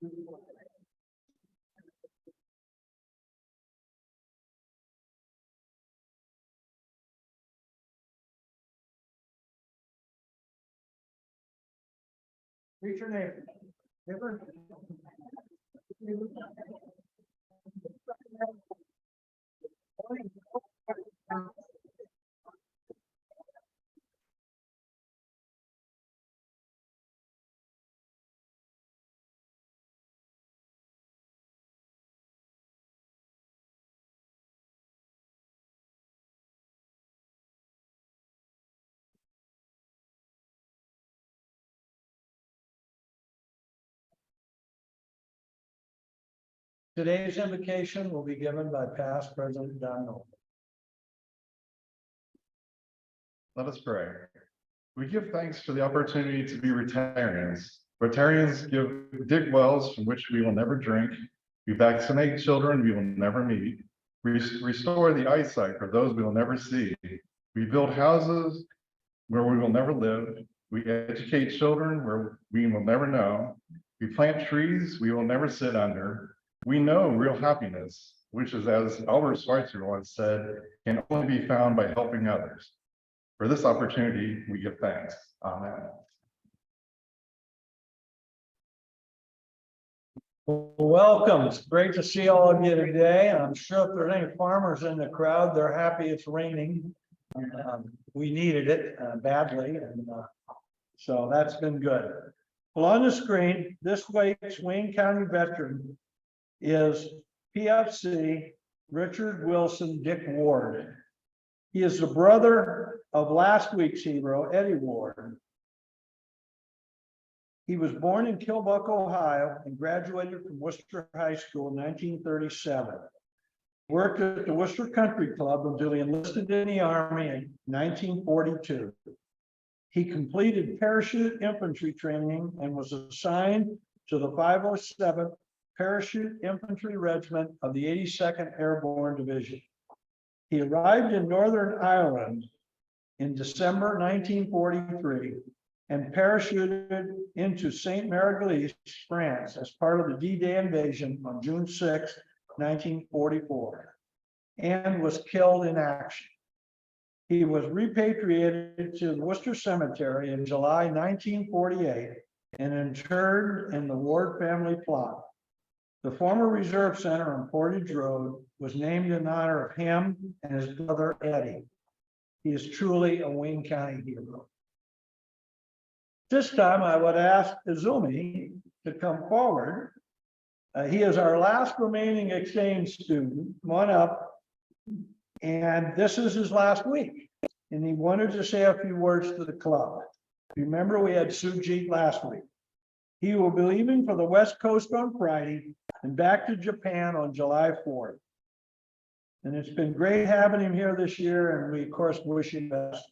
Read your name. Today's invocation will be given by past President Don Noble. Let us pray. We give thanks for the opportunity to be Rotarians. Rotarians dig wells from which we will never drink. We vaccinate children we will never meet. We restore the eyesight for those we will never see. We build houses where we will never live. We educate children where we will never know. We plant trees we will never sit under. We know real happiness, which is, as Albert Schweitzer once said, can only be found by helping others. For this opportunity, we give thanks. Amen. Welcome. It's great to see all of you today. I'm sure if there's any farmers in the crowd, they're happy it's raining. We needed it badly, and so that's been good. Well, on the screen, this week's Wayne County veteran is PFC Richard Wilson Dick Ward. He is the brother of last week's hero, Eddie Ward. He was born in Killbuck, Ohio, and graduated from Worcester High School in 1937. He worked at the Worcester Country Club until he enlisted in the Army in 1942. He completed parachute infantry training and was assigned to the 507th Parachute Infantry Regiment of the 82nd Airborne Division. He arrived in Northern Ireland in December 1943 and parachuted into Saint Marguerite, France, as part of the D-Day invasion on June 6, 1944, and was killed in action. He was repatriated to the Worcester Cemetery in July 1948 and interred in the Ward family plot. The former Reserve Center on Portage Road was named in honor of him and his brother Eddie. He is truly a Wayne County hero. This time I would ask Izumi to come forward. He is our last remaining exchange student. Come on up. And this is his last week. And he wanted to say a few words to the club. Remember, we had Sujit last week. He will be leaving for the West Coast on Friday and back to Japan on July 4th. And it's been great having him here this year, and we, of course, wish him best.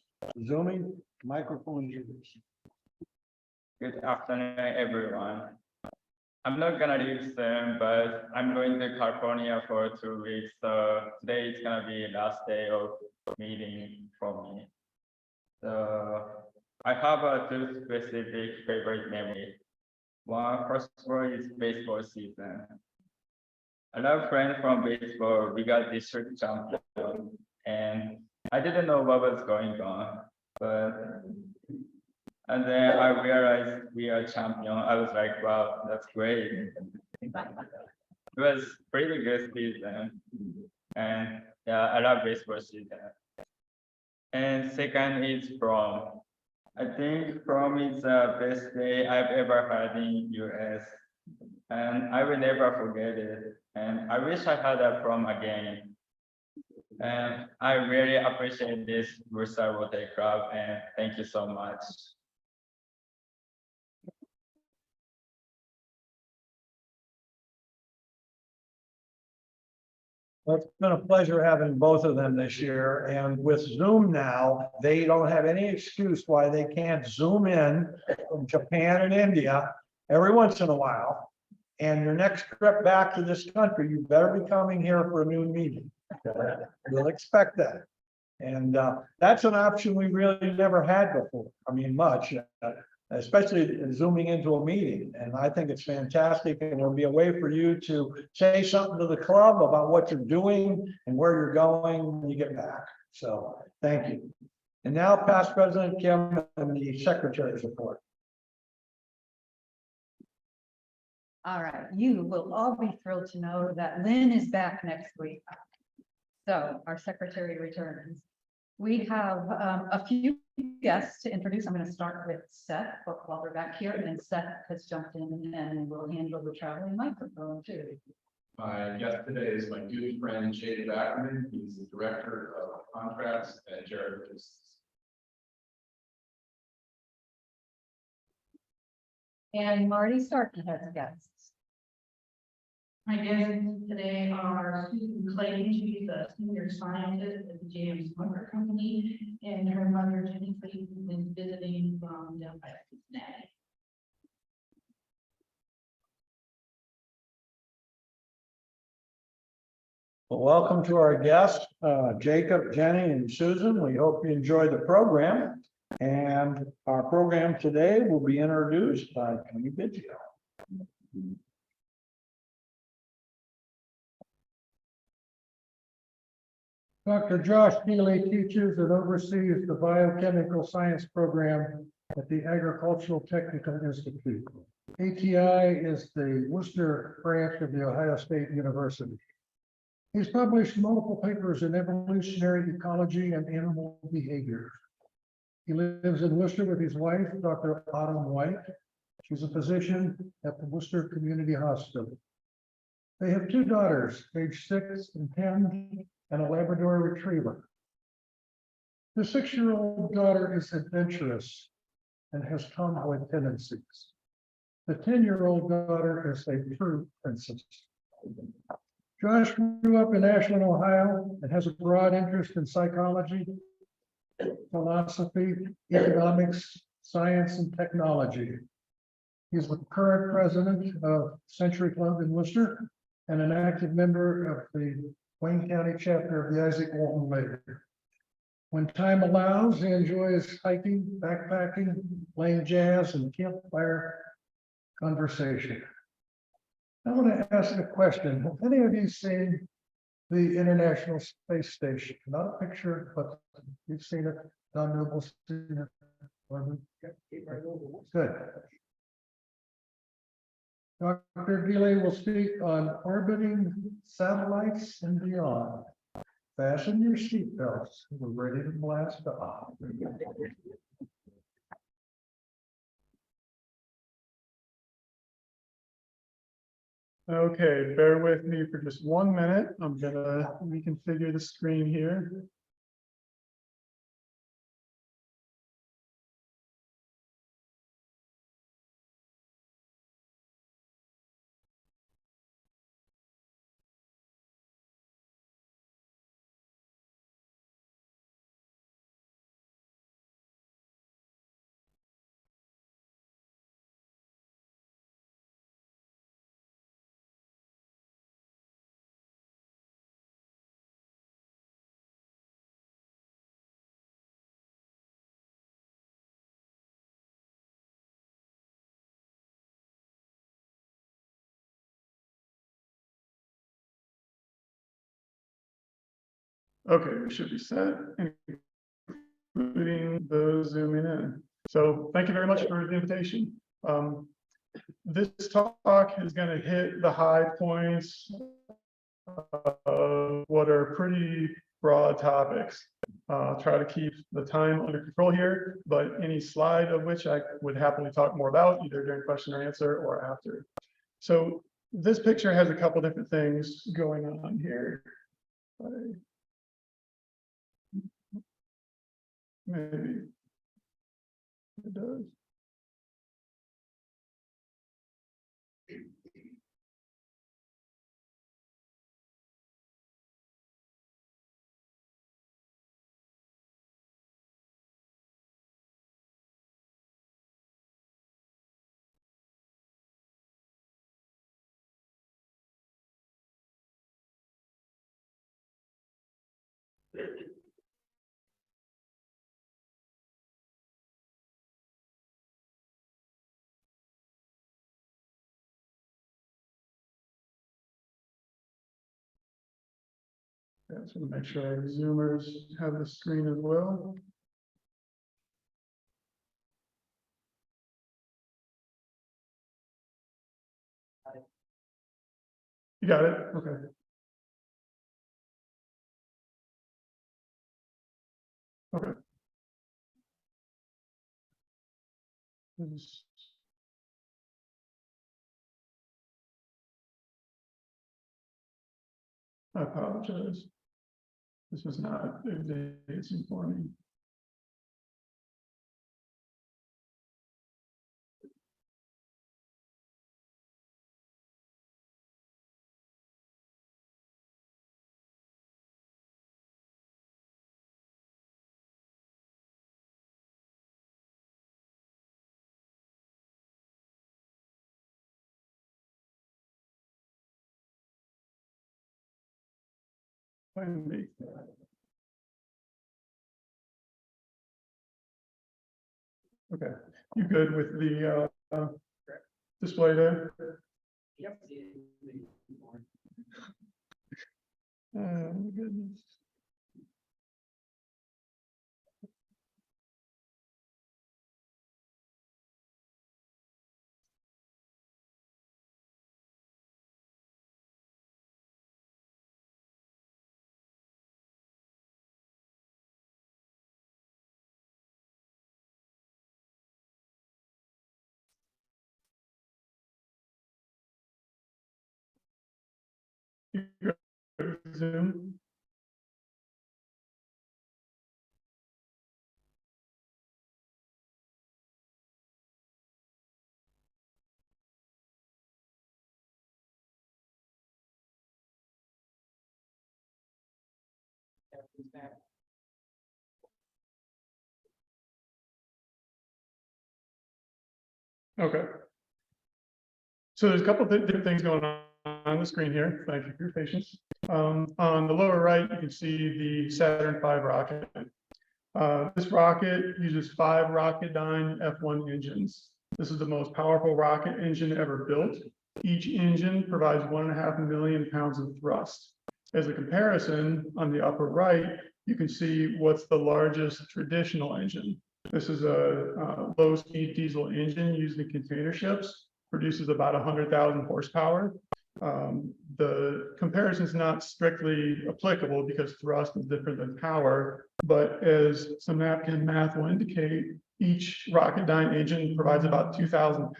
Zooming, microphone yours. Good afternoon, everyone. I'm not gonna leave soon, but I'm going to California for 2 weeks. So today is gonna be last day of meeting for me. So I have two specific favorite memories. One, first of all, is baseball season. I love friends from baseball. We got district champion, and I didn't know what was going on, and then I realized we are champion. I was like, wow, that's great. It was pretty good season, and yeah, I love baseball season. And second is prom. I think prom is the best day I've ever had in US, and I will never forget it. And I wish I had a prom again. And I really appreciate this Worcester Rotary Club, and thank you so much. Well, it's been a pleasure having both of them this year, and with Zoom now, they don't have any excuse why they can't Zoom in from Japan and India every once in a while. And your next trip back to this country, you better be coming here for a new meeting. We'll expect that. And that's an option we really never had before. I mean, much. especially zooming into a meeting. And I think it's fantastic, and there'll be a way for you to say something to the club about what you're doing and where you're going when you get back. So, thank you. And now past President Kim and the Secretary's report. All right, you will all be thrilled to know that Lynn is back next week. So our secretary returns. We have a few guests to introduce. I'm going to start with Seth while we're back here, and then Seth has jumped in and will handle the traveling microphone too. My guest today is my good friend Jay Ackerman. He's the director of contracts at Jared Logistics. And Marty Starkey has guests. My guests today are Susan Clayton, she's a senior scientist at the James Lumber Company, and her mother Jenny Clayton is visiting from Delphi, Cincinnati. Well, welcome to our guests, Jacob, Jenny, and Susan. We hope you enjoy the program. And our program today will be introduced by Tony Biggio. Dr. Josh Deily teaches and oversees the biochemical science program at the Agricultural Technical Institute. ATI is the Worcester branch of the Ohio State University. He's published multiple papers in evolutionary ecology and animal behavior. He lives in Worcester with his wife, Dr. Autumn White. She's a physician at the Worcester Community Hospital. They have two daughters, age 6 and 10, and a Labrador Retriever. The 6-year-old daughter is adventurous and has tomboy tendencies. The 10-year-old daughter is a true princess. Josh grew up in Ashland, Ohio, and has a broad interest in psychology, philosophy, economics, science, and technology. He's the current president of Century Club in Worcester and an active member of the Wayne County chapter of the Isaac Walton League. When time allows, he enjoys hiking, backpacking, playing jazz, and campfire conversation. I want to ask a question. Have any of you seen the International Space Station? Not a picture, but you've seen it. Don Noble's seen it. Good. Dr. Deily will speak on orbiting satellites and beyond. Fasten your seatbelts. We're ready to blast off. Okay, bear with me for just 1 minute. I'm gonna reconfigure the screen here. Okay, we should be set, including those zooming in. So thank you very much for the invitation. This talk is going to hit the high points of what are pretty broad topics. Try to keep the time under control here, but any slide of which I would happily talk more about either during question or answer or after. So this picture has a couple different things going on here. Maybe it does. Okay, so make sure our Zoomers have the screen as well. You got it? Okay. Okay. I apologize. This was not advancing for me. Find me. Okay, you good with the display there? Yep. Oh, my goodness. You good with Zoom? Okay. So there's a couple of different things going on the screen here. Thank you for your patience. On the lower right, you can see the Saturn V rocket. This rocket uses 5 Rocketdyne F1 engines. This is the most powerful rocket engine ever built. Each engine provides 1.5 million pounds of thrust. As a comparison, on the upper right, you can see what's the largest traditional engine. This is a low-speed diesel engine used in container ships, produces about 100,000 horsepower. The comparison is not strictly applicable because thrust is different than power, but as some napkin math will indicate, each Rocketdyne engine provides about 2,000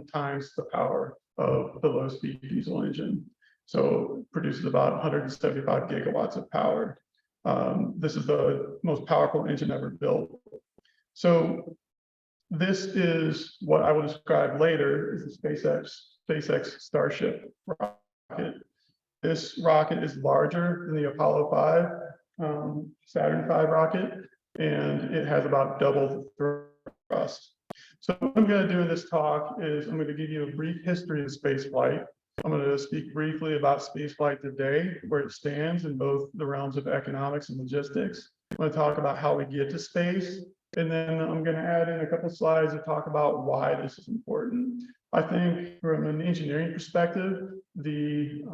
times the power of the low-speed diesel engine. So produces about 175 gigawatts of power. This is the most powerful engine ever built. So this is what I will describe later is the SpaceX Starship rocket. This rocket is larger than the Apollo 5 Saturn V rocket, and it has about double the thrust. So what I'm going to do in this talk is I'm going to give you a brief history of space flight. I'm going to speak briefly about space flight today, where it stands in both the realms of economics and logistics. I'm going to talk about how we get to space, and then I'm going to add in a couple of slides to talk about why this is important. I think from an engineering perspective, these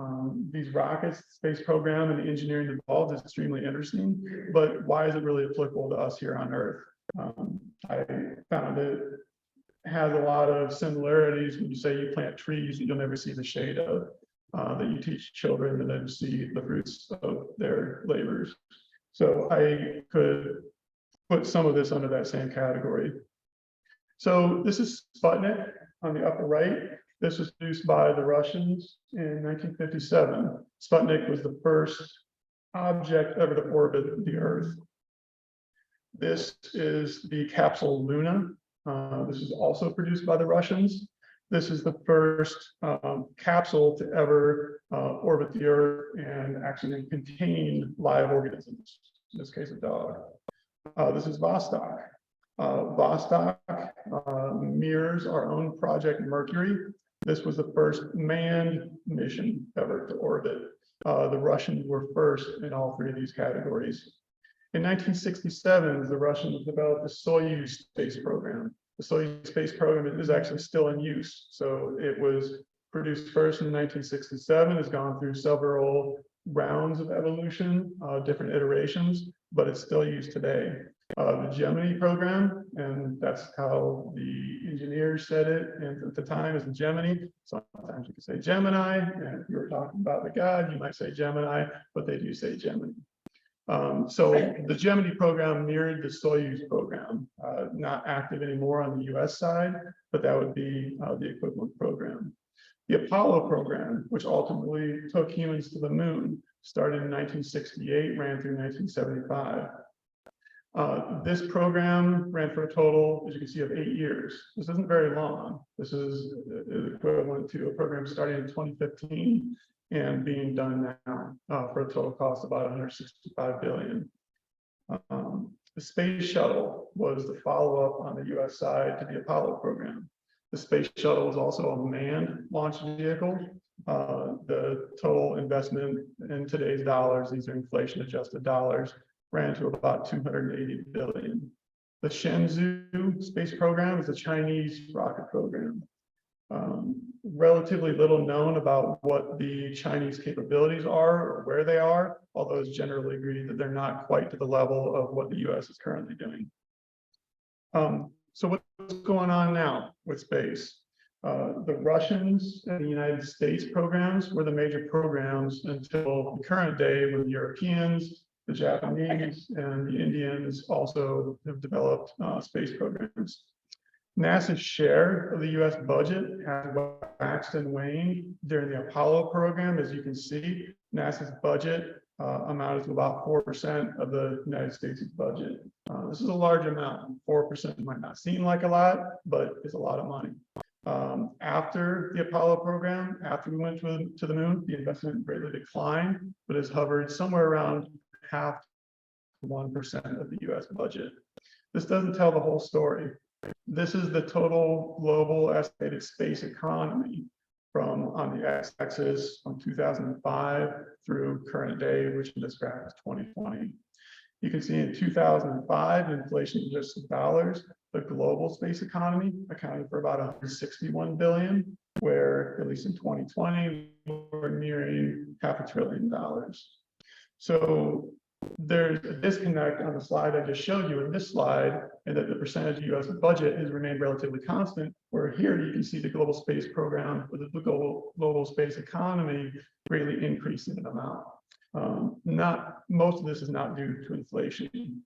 rockets, space program, and the engineering involved is extremely interesting, but why is it really applicable to us here on Earth? I found it has a lot of similarities when you say you plant trees that you'll never see the shade of, that you teach children and then see the fruits of their labors. So I could put some of this under that same category. So this is Sputnik on the upper right. This was produced by the Russians in 1957. Sputnik was the first object ever to orbit the Earth. This is the capsule Luna. This is also produced by the Russians. This is the first capsule to ever orbit the Earth and actually contain live organisms, in this case a dog. This is Vostok. Vostok mirrors our own Project Mercury. This was the first manned mission ever to orbit. The Russians were first in all 3 of these categories. In 1967, the Russians developed the Soyuz space program. The Soyuz space program is actually still in use. So it was produced first in 1967, has gone through several rounds of evolution, different iterations, but it's still used today. The Gemini program, and that's how the engineers said it, and at the time is the Gemini. Sometimes you can say Gemini, and if you were talking about the god, you might say Gemini, but they do say Gemini. So the Gemini program mirrored the Soyuz program, not active anymore on the US side, but that would be the equivalent program. The Apollo program, which ultimately took humans to the moon, started in 1968, ran through 1975. This program ran for a total, as you can see, of 8 years. This isn't very long. This is equivalent to a program starting in 2015 and being done now for a total cost of about 165 billion. The space shuttle was the follow-up on the US side to the Apollo program. The space shuttle was also a manned launch vehicle. The total investment in today's dollars, these are inflation adjusted dollars, ran to about 280 billion. The Shenzhou space program is a Chinese rocket program. Relatively little known about what the Chinese capabilities are or where they are, although it's generally agreed that they're not quite to the level of what the US is currently doing. So what's going on now with space? The Russians and the United States programs were the major programs until the current day, when the Europeans, the Japanese, and the Indians also have developed space programs. NASA's share of the US budget has waxed and waned during the Apollo program. As you can see, NASA's budget amounted to about 4% of the United States' budget. This is a large amount. 4% might not seem like a lot, but it's a lot of money. After the Apollo program, after we went to the moon, the investment greatly declined, but has hovered somewhere around 0.5% to 1% of the US budget. This doesn't tell the whole story. This is the total global estimated space economy from on the x-axis from 2005 through current day, which in this graph is 2020. You can see in 2005, inflation in just dollars, the global space economy accounted for about 161 billion, where at least in 2020, we're nearing $500 billion. So there's a disconnect on the slide I just showed you in this slide, and that the percentage of US budget has remained relatively constant, where here you can see the global space program or the global space economy greatly increasing in amount. Most of this is not due to inflation.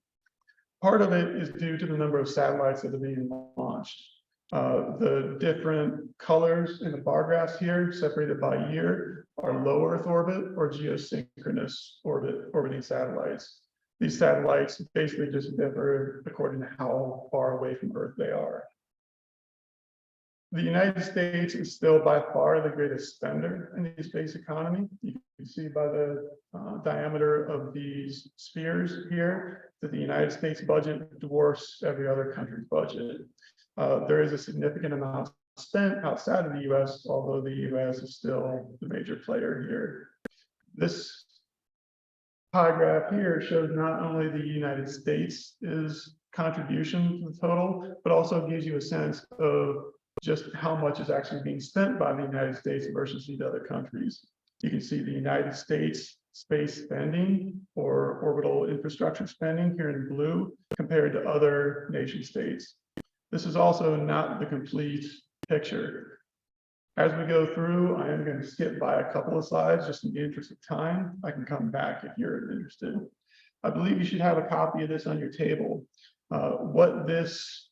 Part of it is due to the number of satellites that are being launched. The different colors in the bar graphs here, separated by year, are low Earth orbit or geosynchronous orbiting satellites. These satellites basically just differ according to how far away from Earth they are. The United States is still by far the greatest spender in the space economy. You can see by the diameter of these spheres here that the United States budget dwarfs every other country's budget. There is a significant amount spent outside of the US, although the US is still the major player here. This pie graph here shows not only the United States' contribution to the total, but also gives you a sense of just how much is actually being spent by the United States versus these other countries. You can see the United States space spending or orbital infrastructure spending here in blue compared to other nation states. This is also not the complete picture. As we go through, I am going to skip by a couple of slides just in the interest of time. I can come back if you're interested. I believe you should have a copy of this on your table. What this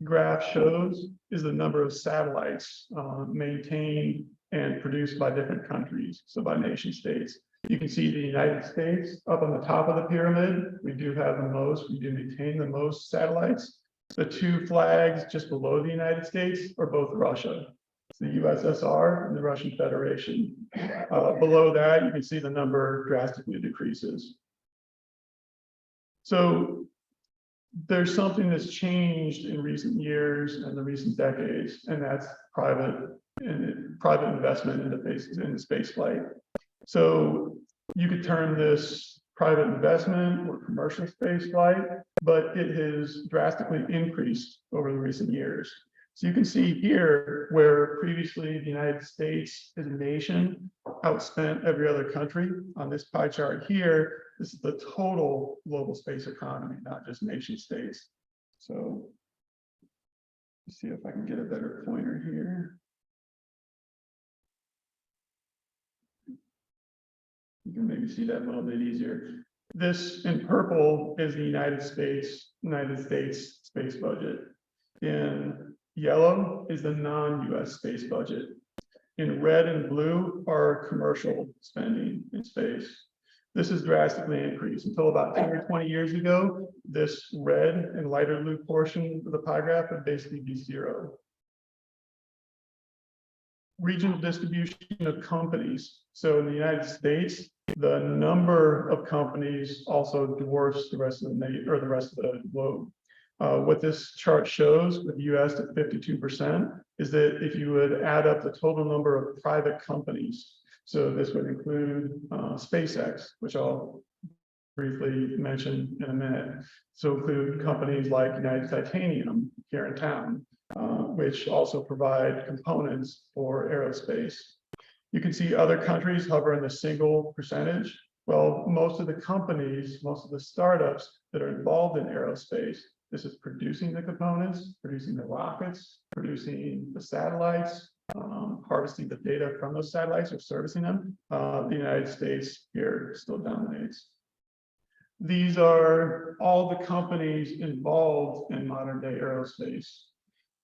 graph shows is the number of satellites maintained and produced by different countries, so by nation states. You can see the United States up on the top of the pyramid. We do have the most, we do maintain the most satellites. The two flags just below the United States are both Russia. It's the USSR and the Russian Federation. Below that, you can see the number drastically decreases. So there's something that's changed in recent years and the recent decades, and that's private investment in the space flight. So you could term this private investment or commercial space flight, but it has drastically increased over the recent years. So you can see here where previously the United States as a nation outspent every other country. On this pie chart here, this is the total global space economy, not just nation states. So let's see if I can get a better pointer here. You can maybe see that a little bit easier. This in purple is the United States space budget. In yellow is the non-US space budget. In red and blue are commercial spending in space. This has drastically increased. Until about 10 or 20 years ago, this red and lighter blue portion of the pie graph would basically be zero. Regional distribution of companies. So in the United States, the number of companies also dwarfs the rest of the globe. What this chart shows with the US at 52% is that if you would add up the total number of private companies, so this would include SpaceX, which I'll briefly mention in a minute. So include companies like United Titanium here in town, which also provide components for aerospace. You can see other countries hover in the single percentage. Well, most of the companies, most of the startups that are involved in aerospace, this is producing the components, producing the rockets, producing the satellites, harvesting the data from those satellites or servicing them. The United States here still dominates. These are all the companies involved in modern day aerospace.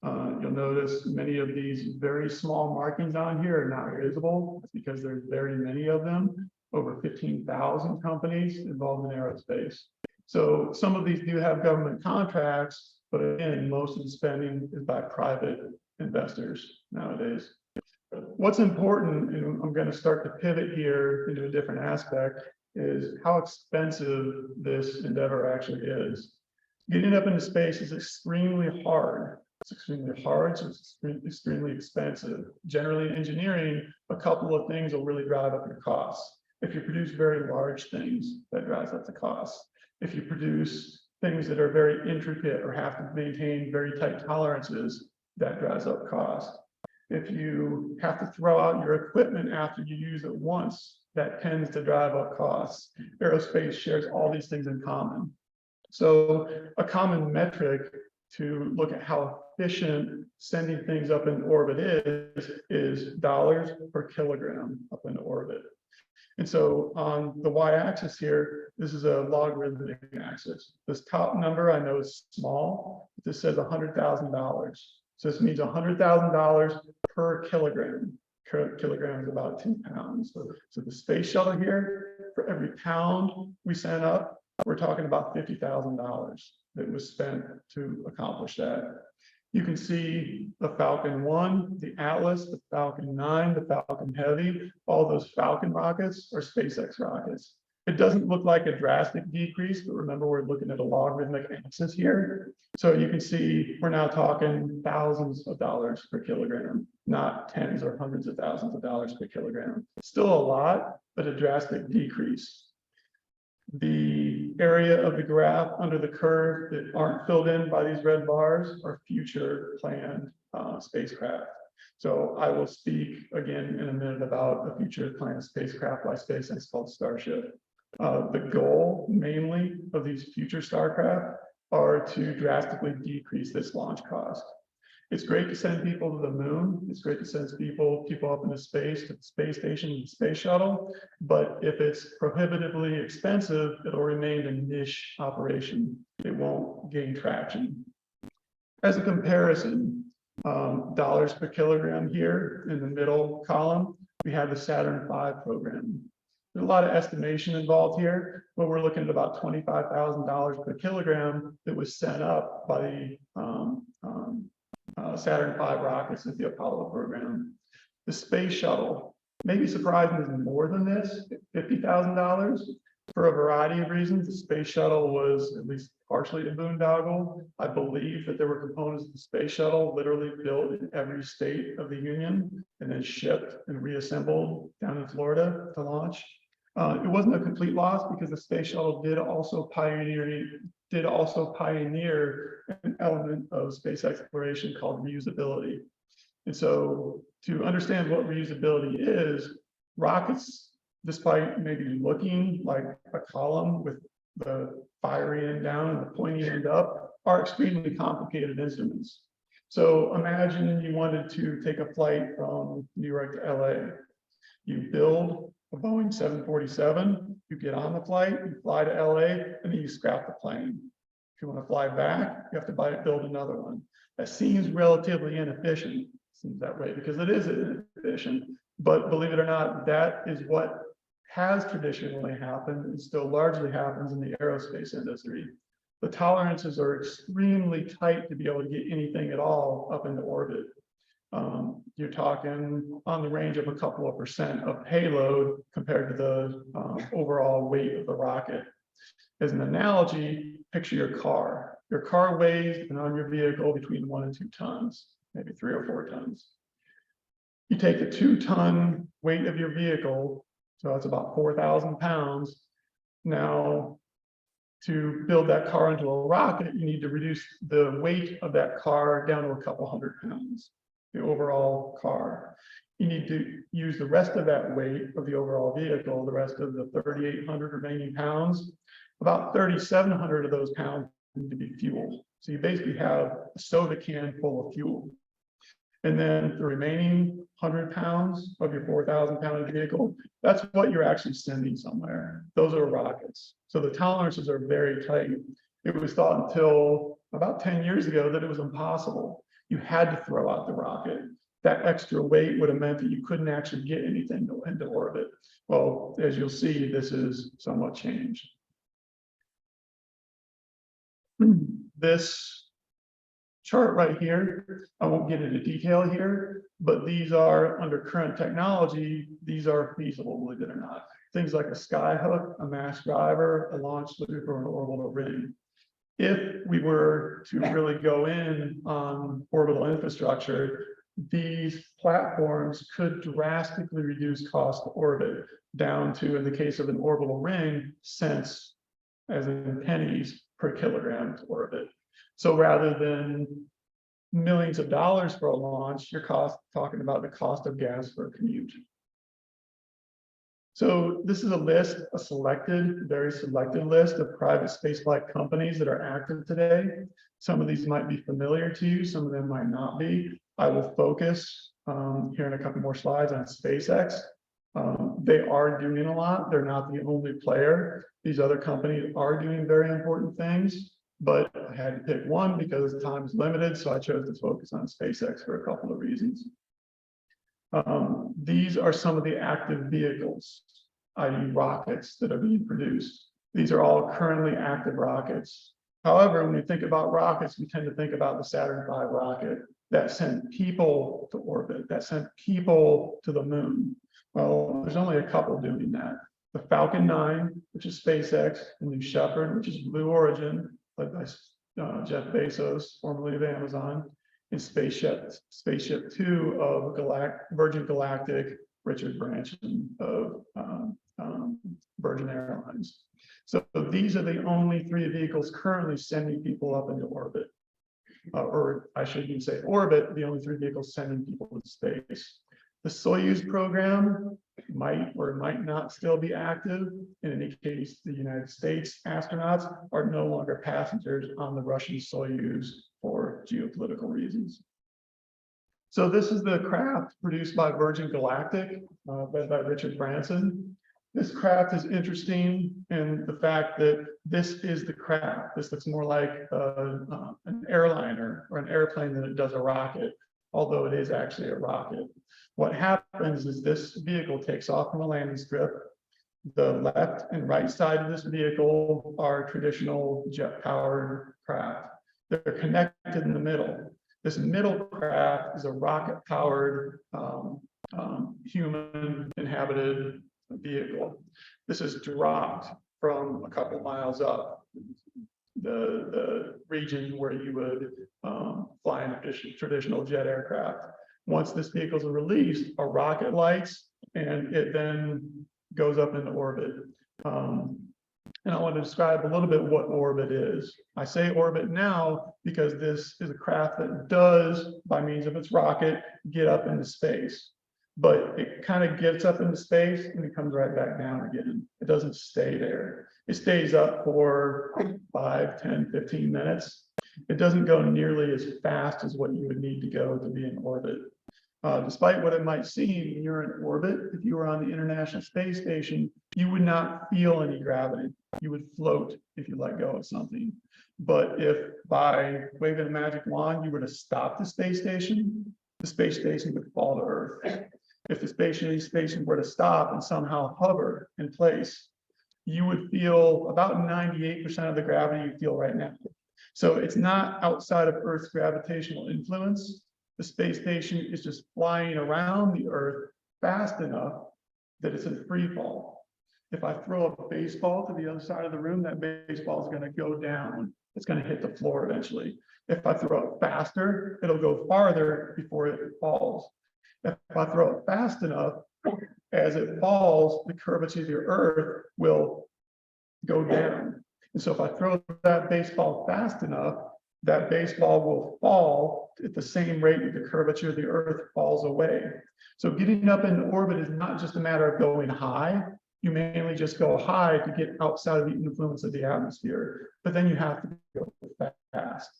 You'll notice many of these very small markings on here are not visible. It's because there's very many of them, over 15,000 companies involved in aerospace. So some of these do have government contracts, but again, most of the spending is by private investors nowadays. What's important, and I'm going to start to pivot here into a different aspect, is how expensive this endeavor actually is. Getting up into space is extremely hard. It's extremely hard, so it's extremely expensive. Generally in engineering, a couple of things will really drive up your costs. If you produce very large things, that drives up the cost. If you produce things that are very intricate or have to maintain very tight tolerances, that drives up cost. If you have to throw out your equipment after you use it once, that tends to drive up costs. Aerospace shares all these things in common. So a common metric to look at how efficient sending things up in orbit is dollars per kilogram up into orbit. And so on the y-axis here, this is a logarithmic axis. This top number I know is small. This says $100,000. So this means $100,000 per kilogram. Kilogram is about 2 pounds. So the space shuttle here, for every pound we sent up, we're talking about $50,000 that was spent to accomplish that. You can see the Falcon 1, the Atlas, the Falcon 9, the Falcon Heavy, all those Falcon rockets are SpaceX rockets. It doesn't look like a drastic decrease, but remember we're looking at a logarithmic axis here. So you can see we're now talking thousands of dollars per kilogram, not tens or hundreds of thousands of dollars per kilogram. Still a lot, but a drastic decrease. The area of the graph under the curve that aren't filled in by these red bars are future planned spacecraft. So I will speak again in a minute about a future planned spacecraft by SpaceX called Starship. The goal mainly of these future starcraft are to drastically decrease this launch cost. It's great to send people to the moon. It's great to send people up into space, to the space station and space shuttle. But if it's prohibitively expensive, it'll remain a niche operation. It won't gain traction. As a comparison, dollars per kilogram here in the middle column, we have the Saturn V program. There's a lot of estimation involved here, but we're looking at about $25,000 per kilogram that was sent up by the Saturn V rockets of the Apollo program. The space shuttle, maybe surprisingly more than this, $50,000. For a variety of reasons, the space shuttle was at least partially a boondoggle. I believe that there were components of the space shuttle literally built in every state of the Union and then shipped and reassembled down in Florida to launch. It wasn't a complete loss because the space shuttle did also pioneer an element of space exploration called reusability. And so to understand what reusability is, Rockets, despite maybe looking like a column with the firing end down and the pointy end up, are extremely complicated instruments. So imagine you wanted to take a flight from New York to LA. You build a Boeing 747, you get on the flight, you fly to LA, and then you scrap the plane. If you want to fly back, you have to build another one. That seems relatively inefficient. Seems that way because it is inefficient. But believe it or not, that is what has traditionally happened and still largely happens in the aerospace industry. The tolerances are extremely tight to be able to get anything at all up into orbit. You're talking on the range of a couple of % of payload compared to the overall weight of the rocket. As an analogy, picture your car. Your car weighs, depending on your vehicle, between 1 and 2 tons, maybe 3 or 4 tons. You take the 2-ton weight of your vehicle, so that's about 4,000 pounds. Now, to build that car into a rocket, you need to reduce the weight of that car down to a couple hundred pounds, the overall car. You need to use the rest of that weight of the overall vehicle, the rest of the 3,800 remaining pounds. About 3,700 of those pounds need to be fuel. So you basically have a soda can full of fuel. And then the remaining 100 pounds of your 4,000 pound vehicle, that's what you're actually sending somewhere. Those are rockets. So the tolerances are very tight. It was thought until about 10 years ago that it was impossible. You had to throw out the rocket. That extra weight would have meant that you couldn't actually get anything into orbit. Well, as you'll see, this is somewhat changed. This chart right here, I won't get into detail here, but these are under current technology, these are feasible, believe it or not. Things like a skyhook, a mass driver, a launch loop, or an orbital ring. If we were to really go in on orbital infrastructure, these platforms could drastically reduce cost to orbit down to, in the case of an orbital ring, cents, as in pennies per kilogram to orbit. So rather than millions of dollars for a launch, you're talking about the cost of gas for a commute. So this is a list, a selected, very selected list of private spaceflight companies that are active today. Some of these might be familiar to you, some of them might not be. I will focus here in a couple more slides on SpaceX. They are doing a lot. They're not the only player. These other companies are doing very important things, but I had to pick one because time is limited, so I chose to focus on SpaceX for a couple of reasons. These are some of the active vehicles, i.e. rockets that are being produced. These are all currently active rockets. However, when we think about rockets, we tend to think about the Saturn V rocket that sent people to orbit, that sent people to the moon. Well, there's only a couple doing that. The Falcon 9, which is SpaceX, and New Shepard, which is Blue Origin, led by Jeff Bezos, formerly of Amazon, and Spaceship 2 of Virgin Galactic, Richard Branson of Virgin Airlines. So these are the only 3 vehicles currently sending people up into orbit. Or I shouldn't say orbit, the only 3 vehicles sending people to space. The Soyuz program might or might not still be active. In any case, the United States astronauts are no longer passengers on the Russian Soyuz for geopolitical reasons. So this is the craft produced by Virgin Galactic, led by Richard Branson. This craft is interesting in the fact that this is the craft. This looks more like an airliner or an airplane than it does a rocket, although it is actually a rocket. What happens is this vehicle takes off from a landing strip. The left and right side of this vehicle are traditional jet-powered craft. They're connected in the middle. This middle craft is a rocket-powered human inhabited vehicle. This is dropped from a couple miles up the region where you would fly in a traditional jet aircraft. Once this vehicle is released, a rocket lights and it then goes up into orbit. And I want to describe a little bit what orbit is. I say orbit now because this is a craft that does, by means of its rocket, get up into space. but it kind of gets up into space and it comes right back down again. It doesn't stay there. It stays up for 5, 10, 15 minutes. It doesn't go nearly as fast as what you would need to go to be in orbit. Despite what it might seem, when you're in orbit, if you were on the International Space Station, you would not feel any gravity. You would float if you let go of something. But if by waving a magic wand, you were to stop the space station would fall to Earth. If the space station were to stop and somehow hover in place, you would feel about 98% of the gravity you feel right now. So it's not outside of Earth's gravitational influence. The space station is just flying around the Earth fast enough that it's in free fall. If I throw a baseball to the other side of the room, that baseball is going to go down. It's going to hit the floor eventually. If I throw it faster, it'll go farther before it falls. If I throw it fast enough, as it falls, the curvature of the Earth will go down. And so if I throw that baseball fast enough, that baseball will fall at the same rate that the curvature of the Earth falls away. So getting up in orbit is not just a matter of going high. You mainly just go high to get outside of the influence of the atmosphere, but then you have to go fast.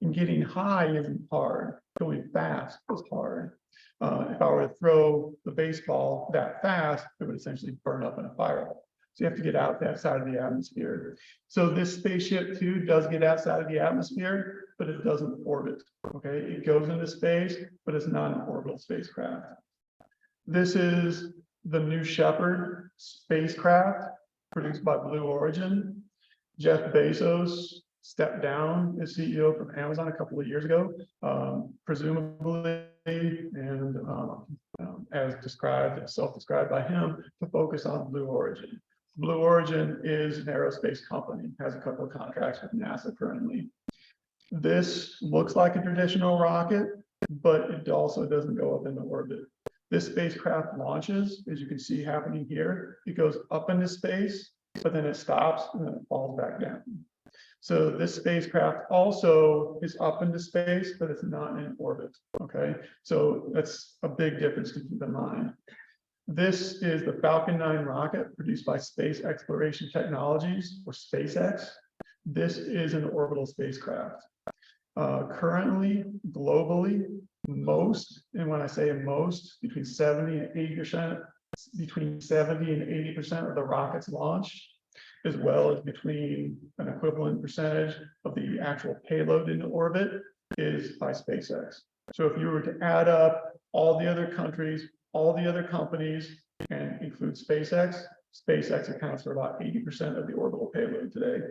And getting high isn't hard. Going fast is hard. If I were to throw the baseball that fast, it would essentially burn up in a fireball. So you have to get out that side of the atmosphere. So this spaceship too does get outside of the atmosphere, but it doesn't orbit. Okay, it goes into space, but it's not an orbital spacecraft. This is the New Shepard spacecraft produced by Blue Origin. Jeff Bezos stepped down as CEO from Amazon a couple of years ago, presumably, and as described, self-described by him, to focus on Blue Origin. Blue Origin is an aerospace company, has a couple of contracts with NASA currently. This looks like a traditional rocket, but it also doesn't go up into orbit. This spacecraft launches, as you can see happening here. It goes up into space, but then it stops and then it falls back down. So this spacecraft also is up into space, but it's not in orbit, okay? So that's a big difference to keep in mind. This is the Falcon 9 rocket produced by Space Exploration Technologies, or SpaceX. This is an orbital spacecraft. Currently, globally, most, and when I say most, between 70 and 80%, between 70 and 80% of the rockets launched, as well as between an equivalent percentage of the actual payload into orbit, is by SpaceX. So if you were to add up all the other countries, all the other companies, and include SpaceX, SpaceX accounts for about 80% of the orbital payload today.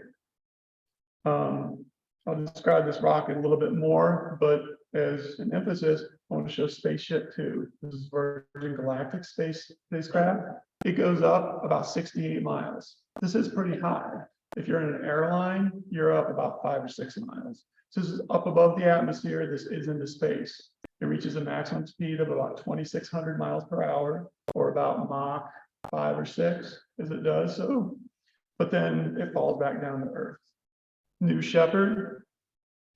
I'll describe this rocket a little bit more, but as an emphasis, I want to show Spaceship Two. This is Virgin Galactic spacecraft. It goes up about 68 miles. This is pretty high. If you're in an airline, you're up about 5 or 6 miles. So this is up above the atmosphere. This is into space. It reaches a maximum speed of about 2,600 miles per hour, or about Mach 5 or 6 as it does so. But then it falls back down to Earth. New Shepard,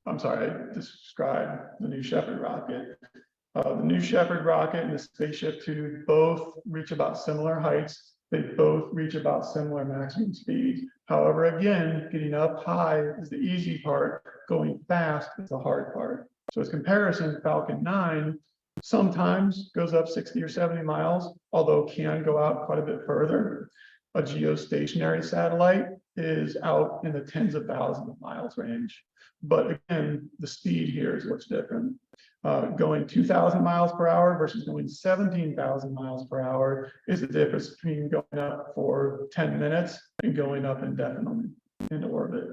I'm sorry, I described the New Shepard rocket. The New Shepard rocket and the Spaceship Two both reach about similar heights. They both reach about similar maximum speeds. However, again, getting up high is the easy part. Going fast is the hard part. So as comparison, Falcon 9 sometimes goes up 60 or 70 miles, although can go out quite a bit further. A geostationary satellite is out in the tens of thousands of miles range. But again, the speed here is what's different. Going 2,000 miles per hour versus going 17,000 miles per hour is the difference between going up for 10 minutes and going up indefinitely into orbit.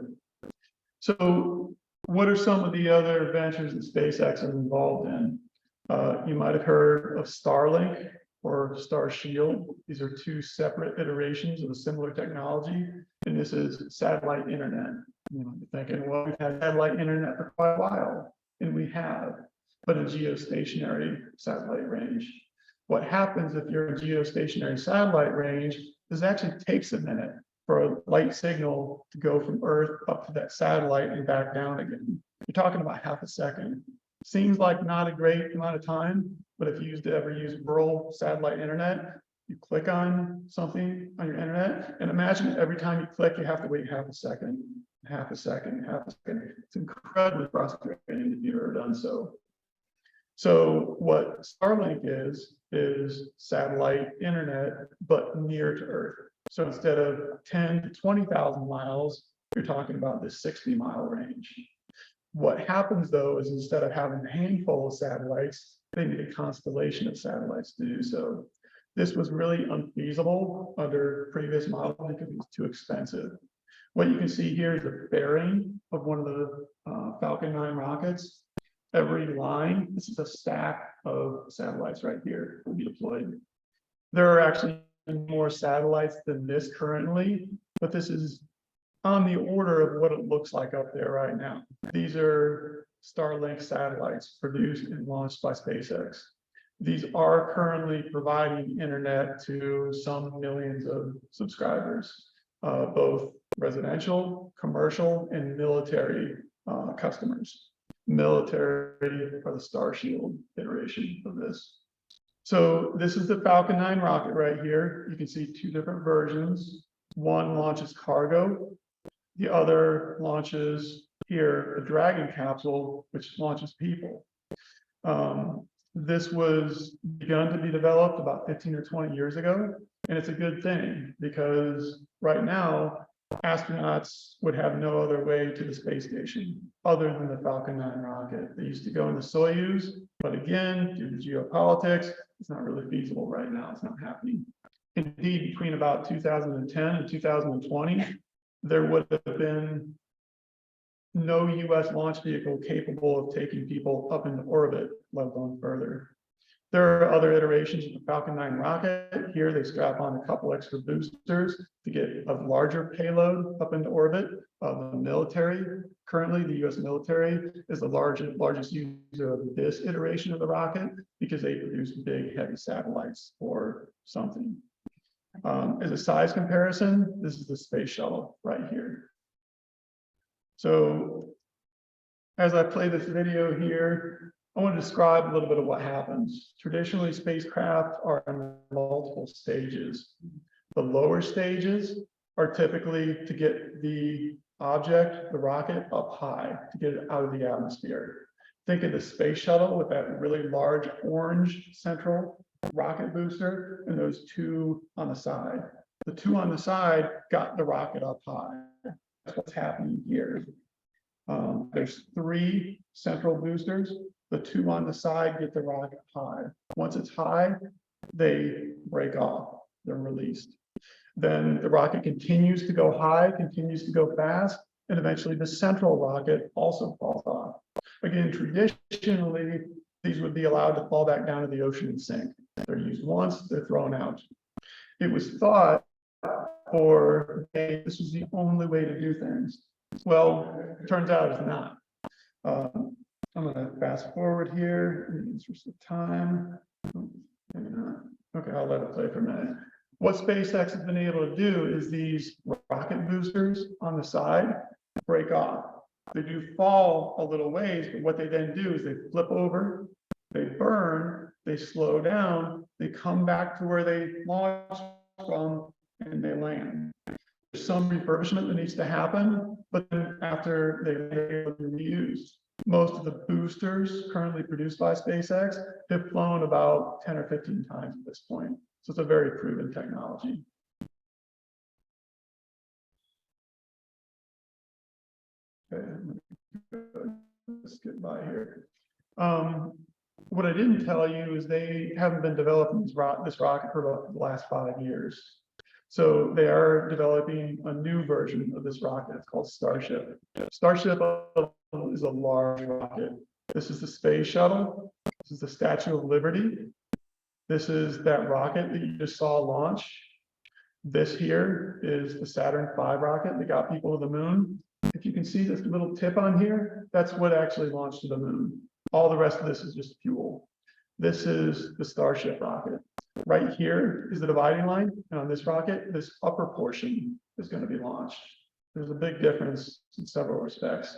So what are some of the other ventures that SpaceX is involved in? You might have heard of Starlink or Starshield. These are two separate iterations of a similar technology, and this is satellite internet. You know, you're thinking, well, we've had satellite internet for quite a while, and we have, but in geostationary satellite range. What happens if you're in geostationary satellite range is it actually takes a minute for a light signal to go from Earth up to that satellite and back down again. You're talking about half a second. Seems like not a great amount of time, but if you ever use rural satellite internet, you click on something on your internet, and imagine every time you click, you have to wait half a second, half a second, half a second. It's incredibly frustrating if you've ever done so. So what Starlink is satellite internet, but near to Earth. So instead of 10 to 20,000 miles, you're talking about this 60-mile range. What happens though is instead of having a handful of satellites, they need a constellation of satellites to do so. This was really unfeasible under previous models because it was too expensive. What you can see here is a fairing of one of the Falcon 9 rockets. Every line, this is a stack of satellites right here will be deployed. There are actually more satellites than this currently, but this is on the order of what it looks like up there right now. These are Starlink satellites produced and launched by SpaceX. These are currently providing internet to some millions of subscribers, both residential, commercial, and military customers. Military for the Starshield iteration of this. So this is the Falcon 9 rocket right here. You can see two different versions. One launches cargo. The other launches here, the Dragon capsule, which launches people. This was begun to be developed about 15 or 20 years ago. And it's a good thing because right now, astronauts would have no other way to the space station other than the Falcon 9 rocket. They used to go in the Soyuz, but again, due to geopolitics, it's not really feasible right now. It's not happening. Indeed, between about 2010 and 2020, there would have been no US launch vehicle capable of taking people up into orbit, let alone further. There are other iterations of the Falcon 9 rocket. Here they strap on a couple extra boosters to get a larger payload up into orbit. The military, currently the US military is the largest user of this iteration of the rocket because they produce big heavy satellites or something. As a size comparison, this is the space shuttle right here. So as I play this video here, I want to describe a little bit of what happens. Traditionally, spacecraft are in multiple stages. The lower stages are typically to get the object, the rocket, up high, to get it out of the atmosphere. Think of the space shuttle with that really large orange central rocket booster and those two on the side. The two on the side got the rocket up high. That's what's happening here. There's three central boosters. The two on the side get the rocket high. Once it's high, they break off. They're released. Then the rocket continues to go high, continues to go fast, and eventually the central rocket also falls off. Again, traditionally, these would be allowed to fall back down to the ocean and sink. They're used once, they're thrown out. It was thought this was the only way to do things. Well, it turns out it's not. I'm going to fast forward here in the interest of time. Okay, I'll let it play for a minute. What SpaceX has been able to do is these rocket boosters on the side break off. They do fall a little ways, but what they then do is they flip over, they burn, they slow down, they come back to where they launched from, and they land. There's some refurbishment that needs to happen, but then after they're reused. Most of the boosters currently produced by SpaceX have flown about 10 or 15 times at this point. So it's a very proven technology. Okay, let's get by here. What I didn't tell you is they haven't been developing this rocket for the last 5 years. So they are developing a new version of this rocket. It's called Starship. Starship is a large rocket. This is the space shuttle. This is the Statue of Liberty. This is that rocket that you just saw launch. This here is the Saturn V rocket that got people to the moon. If you can see this little tip on here, that's what actually launched to the moon. All the rest of this is just fuel. This is the Starship rocket. Right here is the dividing line, and on this rocket, this upper portion is going to be launched. There's a big difference in several respects.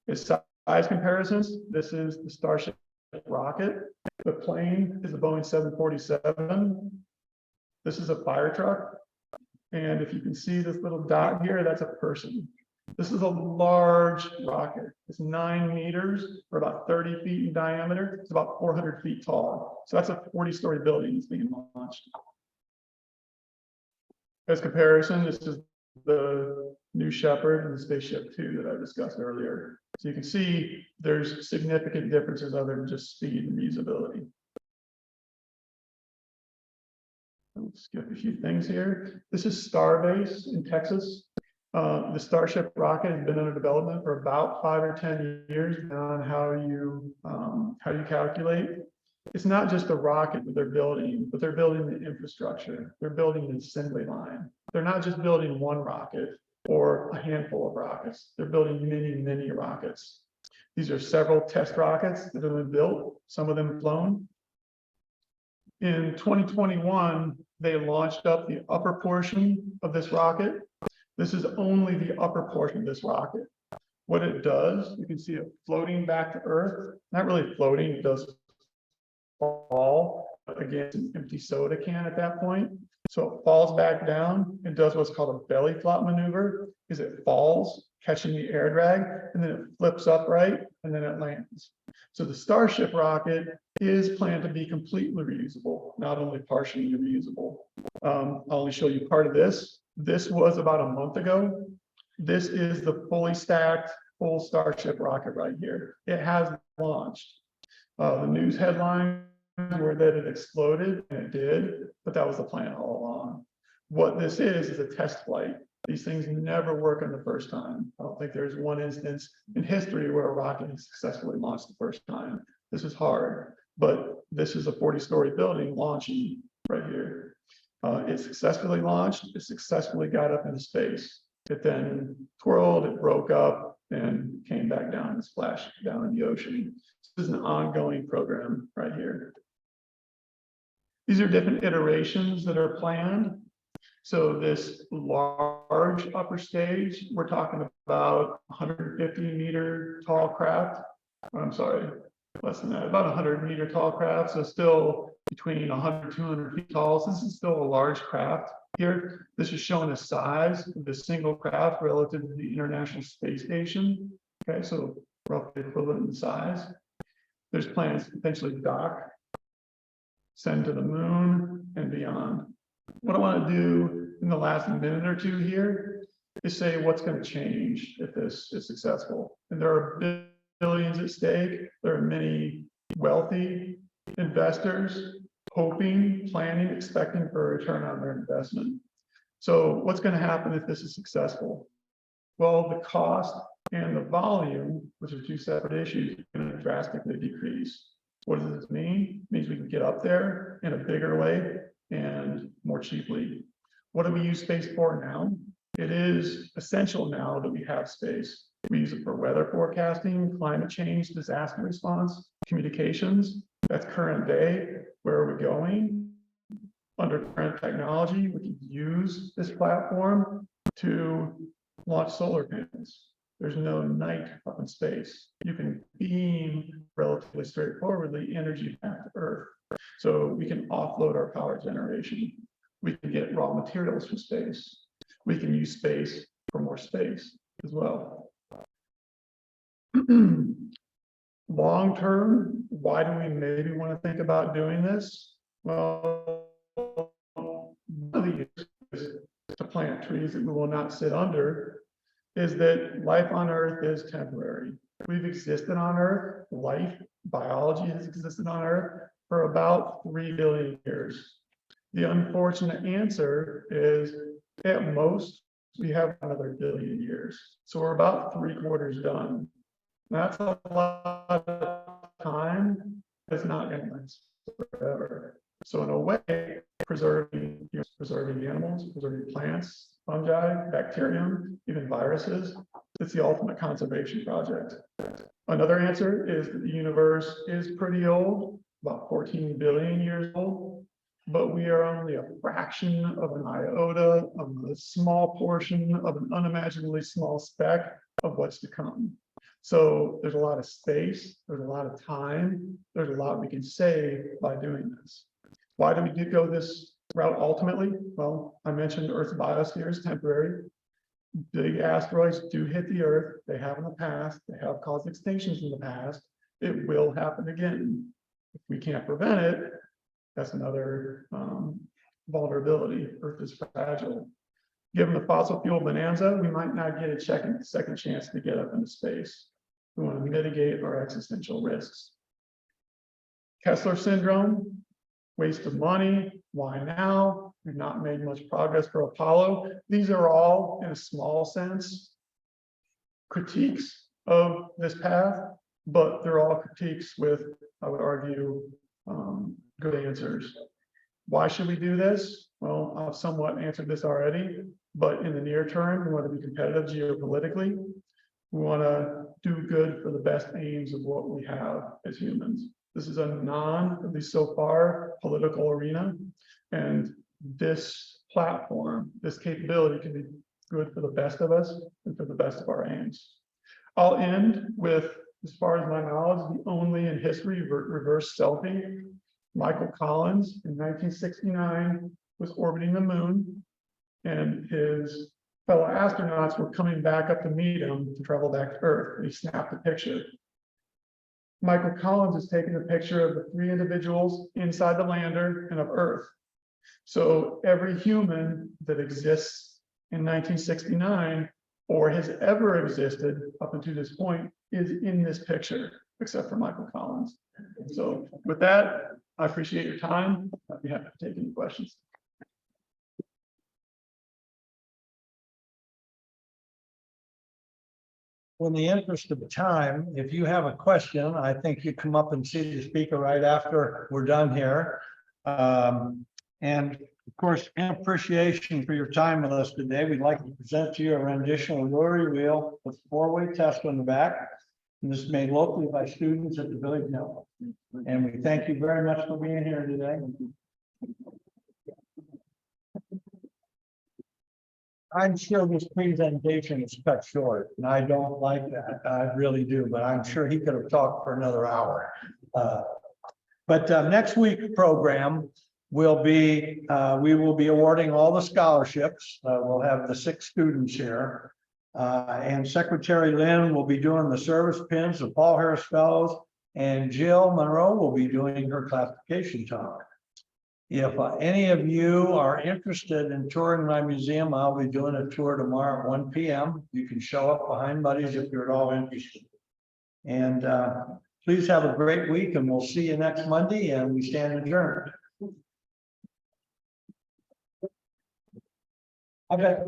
Its size comparisons, this is the Starship rocket. The plane is a Boeing 747. This is a fire truck. And if you can see this little dot here, that's a person. This is a large rocket. It's 9 meters or about 30 feet in diameter. It's about 400 feet tall. So that's a 40-story building that's being launched. As comparison, this is the New Shepard and the Spaceship Two that I discussed earlier. So you can see there's significant differences other than just speed and usability. I'll skip a few things here. This is Starbase in Texas. The Starship rocket has been under development for about 5 or 10 years on how you calculate. It's not just a rocket that they're building, but they're building the infrastructure. They're building an assembly line. They're not just building one rocket or a handful of rockets. They're building many, many rockets. These are several test rockets that have been built, some of them flown. In 2021, they launched up the upper portion of this rocket. This is only the upper portion of this rocket. What it does, you can see it floating back to Earth. Not really floating, it does fall against an empty soda can at that point. So it falls back down and does what's called a belly flop maneuver, is it falls, catching the air drag, and then it flips upright, and then it lands. So the Starship rocket is planned to be completely reusable, not only partially reusable. I'll only show you part of this. This was about a month ago. This is the fully stacked, full Starship rocket right here. It has launched. The news headlines were that it exploded, and it did, but that was the plan all along. What this is a test flight. These things never work on the first time. I don't think there's one instance in history where a rocket is successfully launched the first time. This is hard, but this is a 40-story building launching right here. It successfully launched, it successfully got up into space. It then twirled, it broke up, and came back down and splashed down in the ocean. This is an ongoing program right here. These are different iterations that are planned. So this large upper stage, we're talking about 150-meter tall craft. I'm sorry, less than that, about 100-meter tall craft. So still between 100, 200 feet tall. So this is still a large craft here. This is showing the size of the single craft relative to the International Space Station. Okay, so roughly equivalent in size. There's plans to potentially dock, send to the moon and beyond. What I want to do in the last minute or two here is say what's going to change if this is successful. And there are billions at stake. There are many wealthy investors hoping, planning, expecting for a return on their investment. So what's going to happen if this is successful? Well, the cost and the volume, which are two separate issues, are going to drastically decrease. What does this mean? It means we can get up there in a bigger way and more cheaply. What do we use space for now? It is essential now that we have space. We use it for weather forecasting, climate change, disaster response, communications. That's current day. Where are we going? Under current technology, we can use this platform to launch solar panels. There's no night up in space. You can beam relatively straightforwardly energy back to Earth. So we can offload our power generation. We can get raw materials from space. We can use space for more space as well. Long term, why do we maybe want to think about doing this? Well, one of the issues to plant trees that we will not sit under is that life on Earth is temporary. We've existed on Earth, life, biology has existed on Earth for about 3 billion years. The unfortunate answer is at most, we have another billion years. So we're about 3/4 done. That's a lot of time. It's not going to last forever. So in a way, preserving animals, preserving plants, fungi, bacterium, even viruses, it's the ultimate conservation project. Another answer is that the universe is pretty old, about 14 billion years old, but we are only a fraction of an iota, of a small portion of an unimaginably small speck of what's to come. So there's a lot of space, there's a lot of time, there's a lot we can save by doing this. Why do we go this route ultimately? Well, I mentioned Earth's biosphere is temporary. Big asteroids do hit the Earth. They have in the past. They have caused extinctions in the past. It will happen again. If we can't prevent it, that's another vulnerability. Earth is fragile. Given the fossil fuel bonanza, we might not get a second chance to get up into space. We want to mitigate our existential risks. Kessler syndrome, waste of money. Why now? We've not made much progress for Apollo. These are all, in a small sense, critiques of this path, but they're all critiques with, I would argue, good answers. Why should we do this? Well, I've somewhat answered this already, but in the near term, we want to be competitive geopolitically. We want to do good for the best aims of what we have as humans. This is a at least so far, political arena. And this platform, this capability can be good for the best of us and for the best of our aims. I'll end with, as far as my knowledge, the only in history reverse selfie. Michael Collins in 1969 was orbiting the moon, and his fellow astronauts were coming back up to meet him to travel back to Earth. And he snapped a picture. Michael Collins has taken a picture of the 3 individuals inside the lander and of Earth. So every human that exists in 1969 or has ever existed up until this point is in this picture, except for Michael Collins. So with that, I appreciate your time. I'd be happy to take any questions. Well, in the interest of time, if you have a question, I think you come up and see the speaker right after we're done here. And of course, in appreciation for your time with us today, we'd like to present to you a rendition of Rotary Wheel with 4-way test on the back. And this is made locally by students at the village level. And we thank you very much for being here today. I'm sure this presentation is cut short, and I don't like that. I really do, but I'm sure he could have talked for another hour. But next week's program will be, we will be awarding all the scholarships. We'll have the 6 students here. And Secretary Lynn will be doing the service pins, the Paul Harris Fellows, and Jill Monroe will be doing her classification talk. If any of you are interested in touring my museum, I'll be doing a tour tomorrow at 1 p.m. You can show up behind Buddies if you're at all interested. And please have a great week, and we'll see you next Monday, and we stand adjourned. I bet.